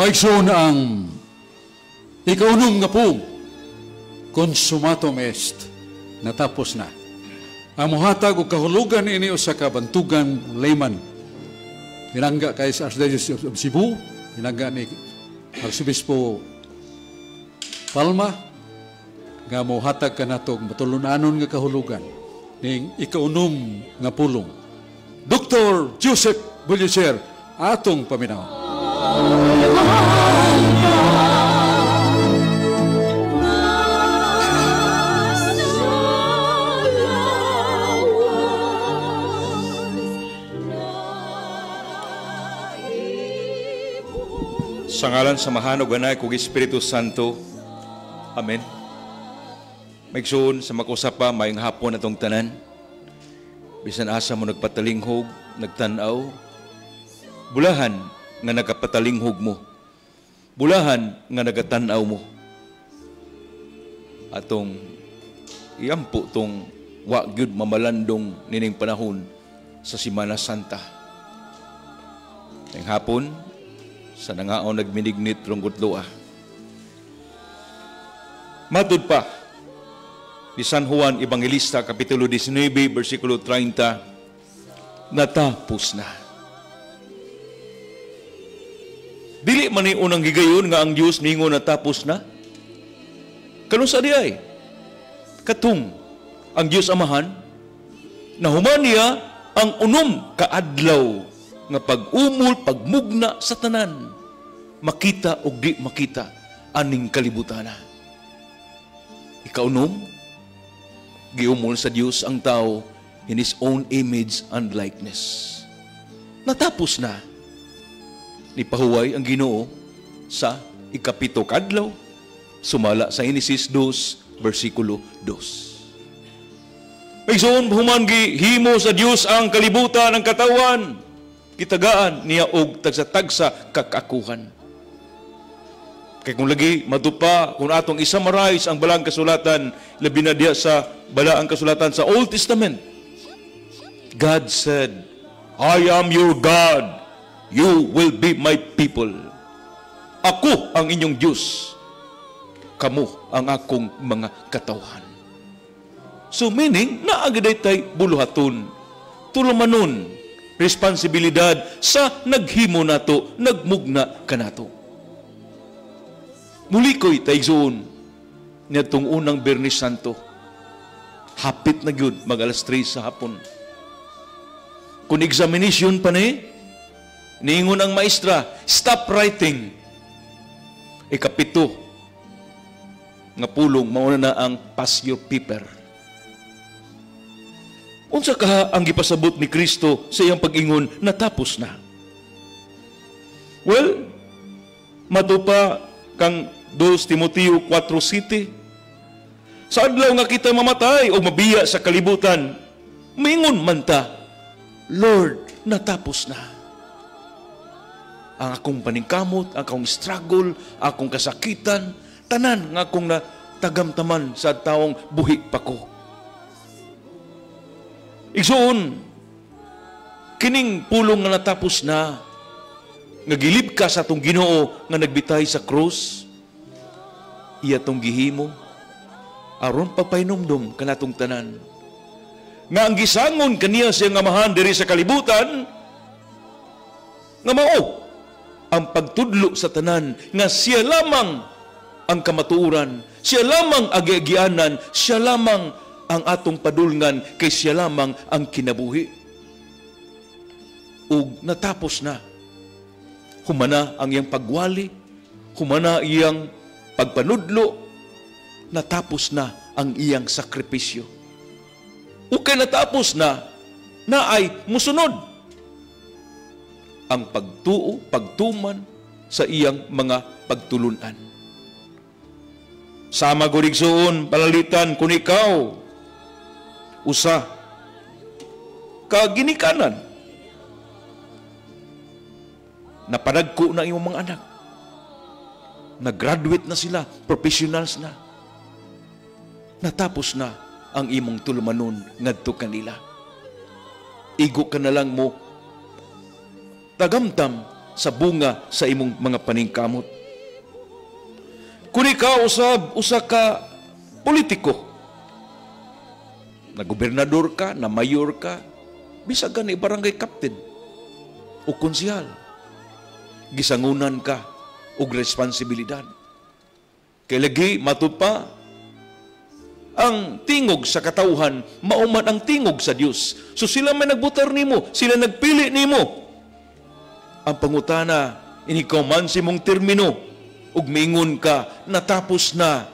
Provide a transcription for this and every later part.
Maigsoon ang ikaunom nga po, consumatum est, natapos na. Ang muhatag o kahulugan ini sa kabantugan layman. Pinangga kay sa Archdiocese of Cebu, pinangga ni Arsobispo Palma, nga muhatag ka natog matulunanon nga kahulugan ning ikaunom nga pulong. Dr. Joseph Bullicer, atong paminaw. Sa ngalan samahan ug Anak ug Espiritu Santo. Amen. Maigsoon sa makusapa maayong hapon atong tanan. Bisan asa mo nagpatalinghog, nagtan-aw, bulahan nga nagapatalinghog mo. Bulahan nga nagatan-aw mo. Atong iampo tong wa gyud mamalandong nining panahon sa Semana Santa. Ang hapon sa nangaon nagminignit runggutloa. Matud pa ni San Juan Evangelista Kapitulo 19, versikulo 30, natapos na. Dili man ni unang gigayon nga ang Dios ningon natapos na. Kanus adi ay katong ang Dios Amahan nahuman niya ang unom kaadlaw nga pag-umol, pagmugna sa tanan, makita o di makita aning kalibutana. Ikaunom, giumol sa Diyos ang tao in His own image and likeness. Natapos na. Nipahuway ang Ginoo sa ikapito kadlaw, sumala sa Genesis 2, versikulo 2. Pagsoon, human gihimo sa Diyos ang kalibutan ng katawan, kitagaan niya og tagsa-tagsa kakakuhan. Kaya kung lagi madupa, kung atong isummarize ang balang kasulatan, labi na diya sa balaang kasulatan sa Old Testament, God said, I am your God, you will be my people. Ako ang inyong Diyos, kamo ang akong mga katawan. So meaning, naagaday tay buluhaton, tulumanon, responsibilidad sa naghimo nato, nagmugna kanato. Muli ko'y taigsoon niya itong unang Biyernes Santo. Hapit na yun, mag-alas 3 sa hapon. Kung examination pa ni, niingon ang maestra, stop writing. Ikapito, nga pulong, mauna na ang pass your paper. Unsa ka ang gipasabot ni Kristo sa iyang pag-ingon, natapos na. Well, matupa kang 2 Timoteo 4:7. Sa adlaw nga kita mamatay o mabiya sa kalibutan, mingon man ta, Lord, natapos na. Ang akong paningkamot, ang akong struggle, akong kasakitan, tanan nga akong natagamtaman sa taong buhi pa ko. Igsoon, kining pulong nga natapos na, nagilib ka sa atong Ginoo nga nagbitay sa krus, iya tong gihimo, aron pagpahinumdum kanatong tanan. Nga ang gisangon kaniya siyang amahan diri sa kalibutan, nga mao ang pagtudlo sa tanan, nga siya lamang ang kamatuoran, siya lamang agiagianan, siya lamang ang atong padulngan, kay siya lamang ang kinabuhi. Ug natapos na. Humana ang iyang pagwali, humana iyang pagpanudlo, natapos na ang iyang sakripisyo. Ug kay natapos na ay musunod ang pagtuo, pagtuman sa iyang mga pagtulunan. Sama gurigsoon, palalitan kung ikaw usa kaginikanan, napanagko na iyong mga anak, nag-graduate na sila, professionals na, natapos na ang imong tulumanon ngadto kanila. Igo ka na lang mo tagamtam sa bunga sa imong mga paningkamot. Kung ikaw usa ka politiko, na gobernador ka, na mayor ka, bisag ka ni barangay captain o konsihal, gisangunan ka og responsibilidad. Kay lagi matud pa ang tingog sa katawhan, mauman ang tingog sa Dios. So sila may nagbutar nimo, sila nagpili nimo. Ang pangutana, inikaw man si mong termino, ug miingon ka, natapos na.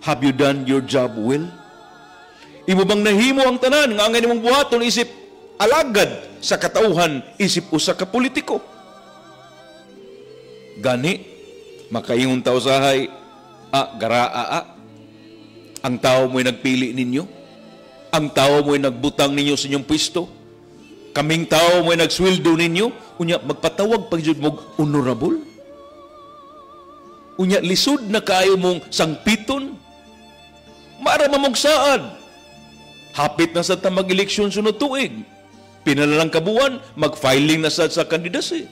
Have you done your job well? Imo bang nahimo ang tanan nga angay nimong buhaton isip alagad sa katauhan isip usa ka politiko? Gani makaingon ta usahay, garaa. Ang tao mo'y nagpili ninyo, ang tao mo'y nagbutang ninyo sa inyong pwesto, kaming tao mo'y nagsweldo ninyo, unya magpatawag pag jud mo honorable. Unya lisod na kaayo mong sangpiton, mara mamong saad. Hapit na sa mag-eleksyon sunod tuig. Pinalalang kabuan, mag-filing na sa kandidacy.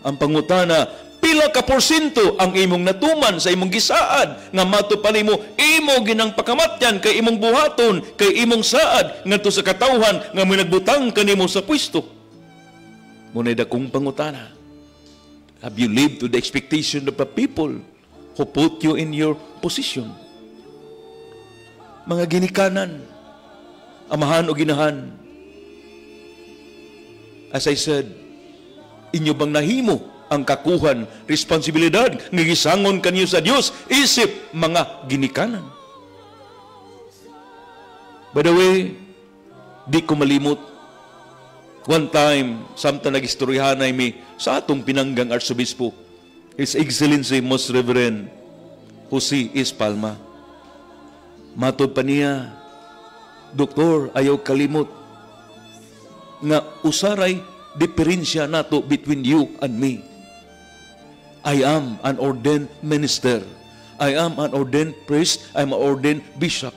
Ang pangutana, pila ka porsyento ang imong natuman sa imong gisaad nga matupan nimo imo ginang pakamatyan kay imong buhaton kay imong saad ngadto sa katawhan nga may nagbutang kanimo sa pwesto. Munay dakong pangutana. Have you lived to the expectation of the people who put you in your position? Mga ginikanan, amahan o ginahan. As I said, inyo bang nahimo ang kakuhan, responsibilidad, ngigisangon kanyo sa Dios, isip mga ginikanan. By the way, di ko malimot, one time, samtang nag-istoryahan ay mi sa atong pinanggang Arsobispo, His Excellency Most Reverend Jose S. Palma. Matod pa niya, Doktor, ayaw kalimot nga usaray diferensya nato between you and me. I am an ordained minister. I am an ordained priest. I am an ordained bishop.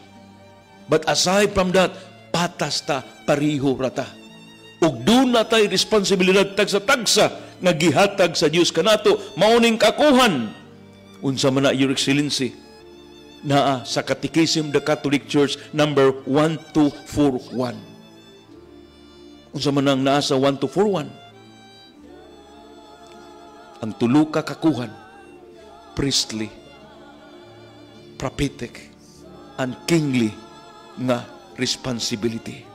But aside from that, patas ta, pariho rata. Ug doon na tayo responsibilidad tagsa-tagsa nga gihatag sa Dios kanato mauning kakuhan. Unsa man na, Your Excellency, naa sa Catechism the Catholic Church number 1241. Unsa man ang naa sa 1241? Ang tulo ka kakuhan, priestly, prophetic, and kingly nga responsibility.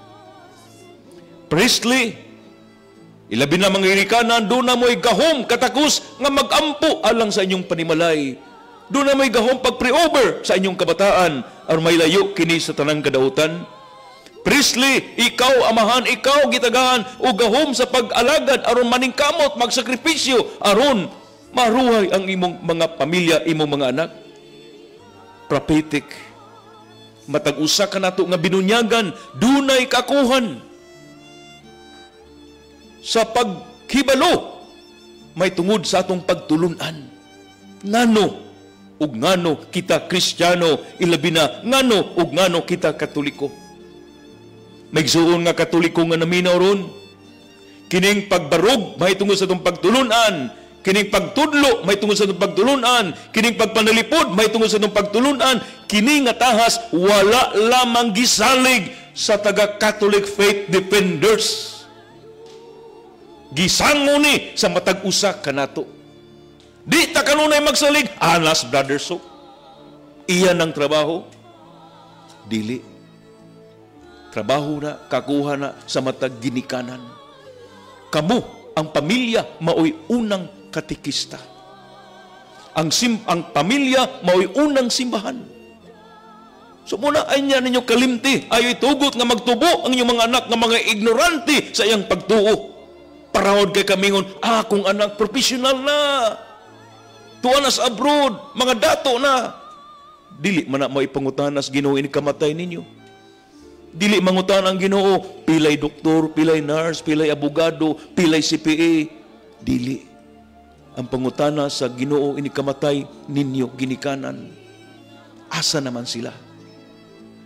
Priestly, ilabi na mga irikanan, doon na mo'y gahom katakos nga mag-ampo alang sa inyong panimalay. Doon na mo'y gahom pag-pre-over sa inyong kabataan aron may layo kini sa tanang kadautan. Priestly, ikaw amahan, ikaw gitagaan o gahom sa pag-alagad aron maningkamot, magsakripisyo aron maruhay ang imong mga pamilya, imong mga anak. Prophetic, matag-usa ka nato nga binunyagan, dunay kakuhan sa paghibalo, may tungod sa atong pagtulunan. Ngano ug ngano kita Kristiyano, ilabi na ngano ug ngano kita Katoliko. Magsuon nga Katoliko nga naminaw ron. Kining pagbarog, may tungod sa itong pagtulunan. Kining pagtudlo, may tungod sa itong pagtulunan. Kining pagpanalipod, may tungod sa itong pagtulunan. Kining nga tahas, wala lamang gisalig sa taga-Catholic Faith Defenders. Gisango ni sa matag-usa kanato. Di ta kanunay magsalig, anas brother so. Iyan ang trabaho. Dili. Trabaho na, kakuha na sa matag ginikanan. Kamu, ang pamilya, mao'y unang katikista. Ang pamilya, mao'y unang simbahan. So muna ay niya ninyo kalimti, ayo'y tugot nga magtubo ang inyong mga anak nga mga ignorante sa iyang pagtuo. Parahod kay kamingon, akong anak professional na. Tuwa na sa abroad, mga dato na. Dili man na maipangutanas Ginoo ini kamatay ninyo. Dili mangutan ang Ginoo, pilay doktor, pilay nurse, pilay abogado, pilay CPA. Dili. Ang pangutana sa Ginoo inikamatay ninyo ginikanan. Asa naman sila?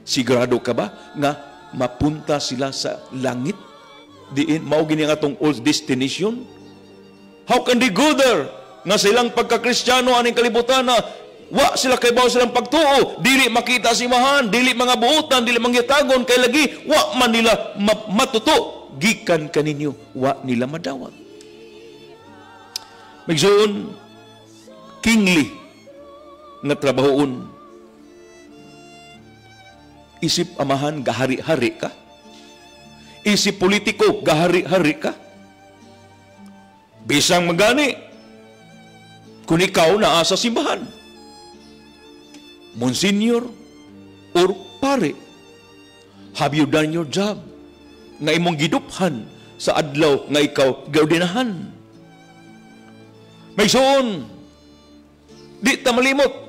Sigurado ka ba nga mapunta sila sa langit? Diin mao gini ang atong old destination? How can they go there? Nga silang pagka-Kristiyano aning kalibutan na wa sila kay bawo silang pagtuo, dili makita si mahan, dili mga buutan, dili mangyatagon kay lagi wa man nila matuto gikan kaninyo, wa nila madawat. Magsuon kingly nga trabahoon. Isip amahan gahari-hari ka. Isip politiko gahari-hari ka. Bisang magani kung ikaw naa sa simbahan, Monsignor or pare, have you done your job nga imong giduphan sa adlaw nga ikaw gaordinahan? May suon, di ta malimot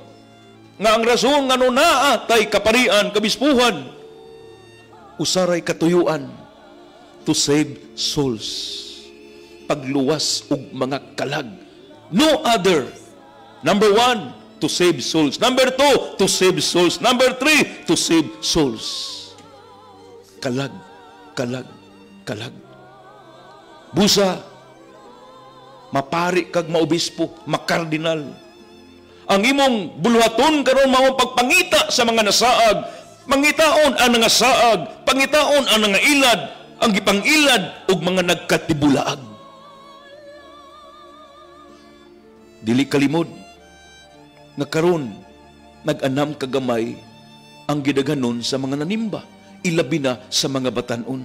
nga ang rason nga naa tay kaparian, kabispuhan, usaray katuyuan to save souls, pagluwas og mga kalag. No other. Number 1, to save souls. Number 2, to save souls. Number 3, to save souls. Kalag, kalag, kalag. Busa, mapari kag maobispo, makardinal. Ang imong buluhaton karon mao pagpangita sa mga nasaag. Mangitaon ang nangasaag, pangitaon ang nangailad, ang gipangilad og mga nagkatibulaag. Dili kalimod nga karon nag-anam kagamay ang gidaghanon sa mga nanimba, ilabi na sa mga batanon.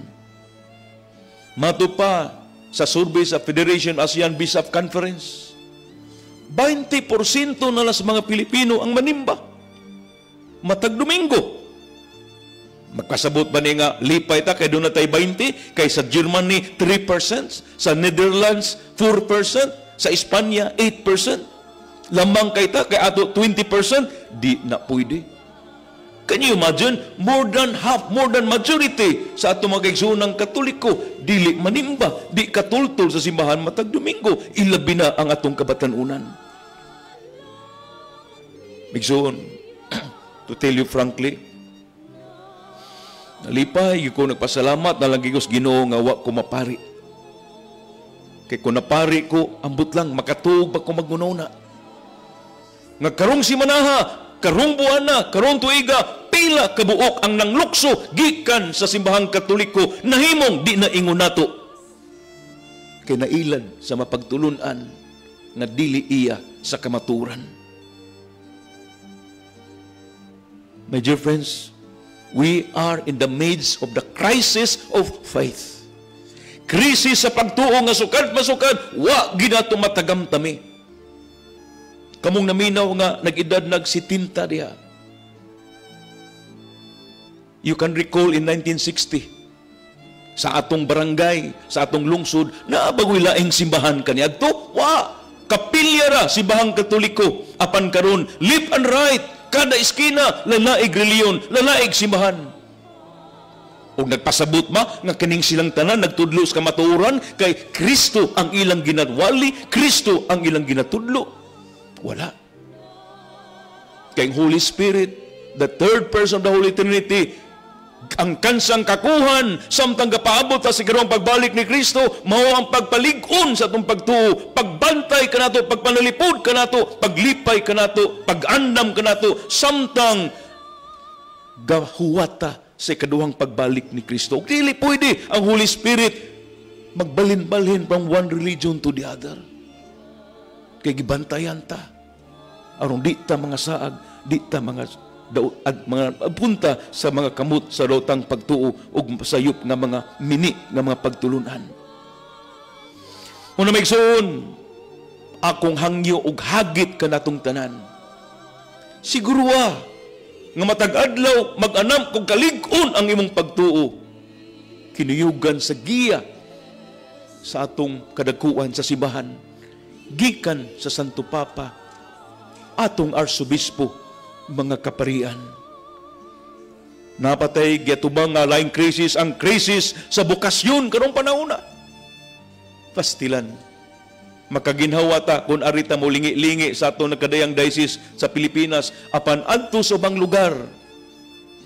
Mato pa sa survey sa Federation ASEAN Bishop Conference, 20% na lang sa mga Pilipino ang manimba matag Domingo. Magkasabot ba ni nga lipay ta kay doon na tayo 20, kay sa Germany 3%, sa Netherlands 4%, sa Espanya 8%, lamang kay ta kay ato 20%, di na pwede. Can you imagine? More than half, more than majority sa ato mga kaigsoonang Katoliko dili manimba, di katultol sa simbahan matag Domingo, ilabi na ang atong kabatanunan. Igsoon, to tell you frankly, nalipay ko nagpasalamat na lang gigos Ginoo nga wa ko mapari. Kay kung napari ko, ambot lang, makatuog pa ko magununa. Nga karong simanaha, karong buwan na, karong tuiga, pila kabuok ang nanglukso gikan sa simbahang Katoliko, nahimong di na ingon nato. Kay nailad sa mapagtulunan na dili iya sa kamaturan. My dear friends, we are in the midst of the crisis of faith. Krisis sa pagtuo nga sukad-masukad, wa ginato matagam tami. Kamong naminaw nga nag-edad nag-70 diha. You can recall in 1960, sa atong barangay, sa atong lungsod, naabagoy laing simbahan kaniadto. Wa! Kapilya ra simbahang Katoliko. Apan karon, left and right, kada iskina, lalaig reliyon, lalaig simbahan. O nagpasabot ma, nga kining silang tanan, nagtudlo sa kamatuoran, kay Kristo ang ilang ginadwali, Kristo ang ilang ginatudlo. Wala. Kay Holy Spirit, the third person of the Holy Trinity, ang kansang kakuhan, samtang gapaabot sa sigarong pagbalik ni Kristo, mao ang pagpalig-on sa atong pagtuo, pagbantay ka nato, pagpanalipod ka nato, paglipay ka nato, pag-andam ka nato, samtang gahuwata sa ikaduhang pagbalik ni Kristo. Dili pwede ang Holy Spirit magbalin-balhin from one religion to the other. Kay gibantayan ta. Aron di ta mga saag, di ta mga punta sa mga kamot sa daotang pagtuo ug sayop nga mga mini nga mga pagtulunan. Una maigsoon, akong hangyo ug hagit kanatong tanan. Siguro nga matag adlaw mag-anam kung kalig-on ang imong pagtuo, kinuyugan sa giya sa atong kadagkuan sa simbahan, gikan sa Santo Papa, atong Arsobispo, mga kaparian. Napatay giatubang nga laing krisis, ang krisis sa bukasyon karong panahona. Pastilan, makaginhawa ta kung arita mo lingi-lingi sa ato nagkadayang diocese sa Pilipinas, apan adto sa ubang lugar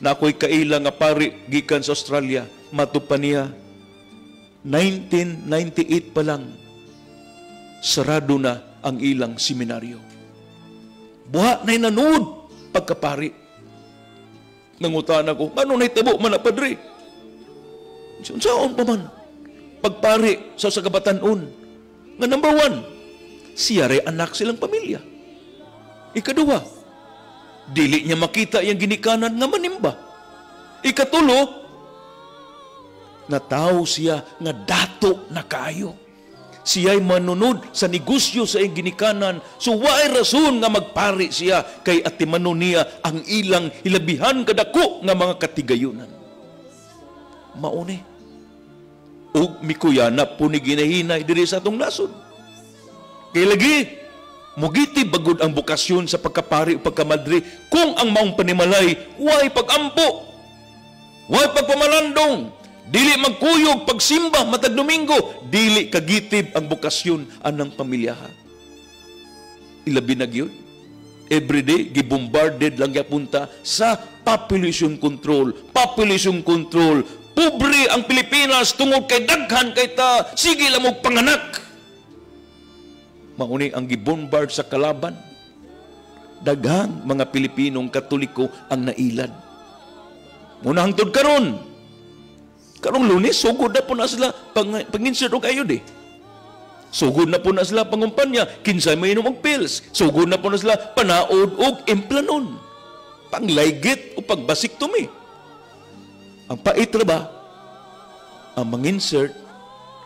na ako'y kaila nga pari gikan sa Australia, matupan niya 1998 pa lang sarado na ang ilang seminaryo. Buha na'y nanood pagkapari. Nangutan ako, ano na'y tabo man na padre? Saan pa man? Pagpari sa sagabatanon. Nga number 1, siya rin anak silang pamilya. Ikaduha, dili niya makita yung ginikanan nga manimba. Ikatulo, nataw siya nga dato na kayo. Siya'y manunod sa negosyo sa iyang ginikanan. So, waay rason nga magpari siya kay atimano niya ang ilang hilabihan kadako nga mga katigayunan. Mauni. O mikuyana po ni ginahinay diri sa atong nasod. Kay lagi, mugiti bagod ang bukasyon sa pagkapari o pagkamadri kung ang maong panimalay, way pagampo, way pagpamalandong, dili magkuyog, pagsimba, matag Domingo, dili kagitib ang bukasyon anang pamilyaha. Ilabi na gyud. Everyday, gibombarded lang yapunta sa population control. Population control. Pobre ang Pilipinas tungod kay daghan kay ta, sige lang mo panganak. Mauni ang gibombard sa kalaban. Daghang mga Pilipinong Katoliko ang nailad. Muna hangtod karon. Karong Lunes, sugod na po na sila pang-insert o kayo di. Sugod na po na sila pangumpanya, kinsay may inom og pills. Sugod na po na sila panaod og implanon. Panglaygit o pagbasiktomi. Ang paitra ba? Ang mang-insert,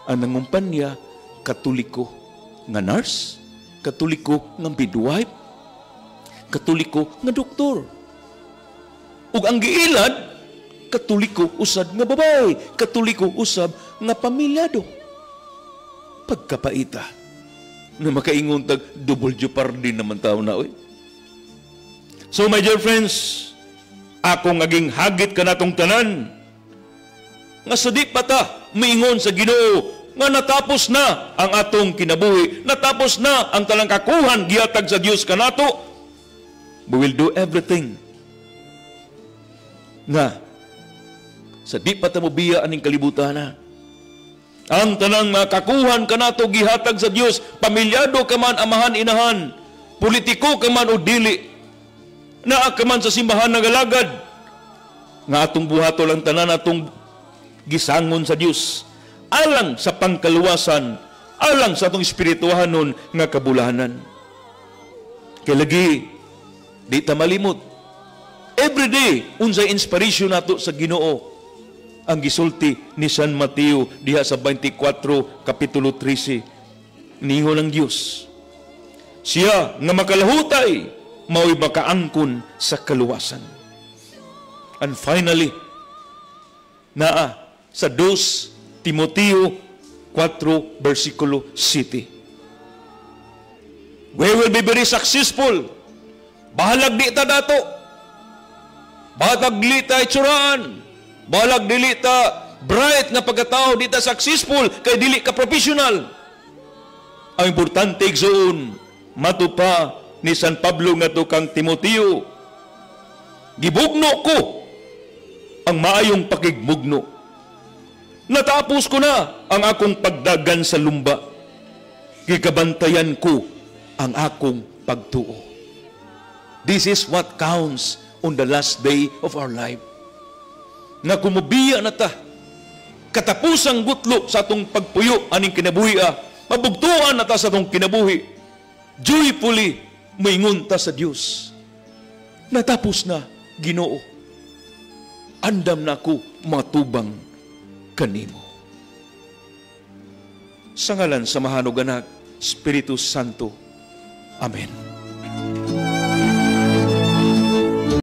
ang nangumpanya, Katoliko nga nurse, Katoliko nga midwife, Katoliko nga doktor. Ug ang giilad, Katoliko usab nga babay, Katoliko usab nga pamilyado. Pagkapaita, na makaingon tag double jeopardy naman tao na, oy. So my dear friends, ako ngaging hagit ka natong tanan, nga sa di pata, maingon sa Ginoo, nga natapos na ang atong kinabuhi, natapos na ang talangkakuhan, gihatag sa Dios kanato, we will do everything nga sa di pata mo biya aning kalibutan na. Ang tanang makakuhan kanato gihatag sa Dios, pamilyado ka man, amahan, inahan, politiko ka man o dili, naa ka man sa simbahan nagalagad, nga atong buhato lang tanan atong gisangon sa Dios, alang sa pangkaluwasan, alang sa atong espirituhanon nga kabulahanan. Kay lagi, di ta malimot, everyday, unsay inspiration nato sa Ginoo, ang gisulti ni San Mateo diha sa 24, Kapitulo 13. Niho ng Diyos. Siya nga makalahutay, mao'y makaangkon sa kaluwasan. And finally, naa sa 2 Timoteo 4, versikulo 7. We will be very successful. Bahalag di ta dato. Bahalag di ta itsuraan. Balag dili ta bright nga pagkatao, di ta successful, kay dili ka professional. Ang importante igsoon, matupa ni San Pablo nga to kang Timoteo, gibugno ko ang maayong pakigmugno. Natapos ko na ang akong pagdagan sa lumba. Gikabantayan ko ang akong pagtuo. This is what counts on the last day of our life. Na kumubiya na ta, katapusang gutlo sa atong pagpuyo aning kinabuhi, mabugtuan na ta sa atong kinabuhi, joyfully maingon ta sa Dios. Natapos na, Ginoo. Andam na ako matubang kanimo. Sa ngalan sa Mahanog Anak, Espiritu Santo. Amen.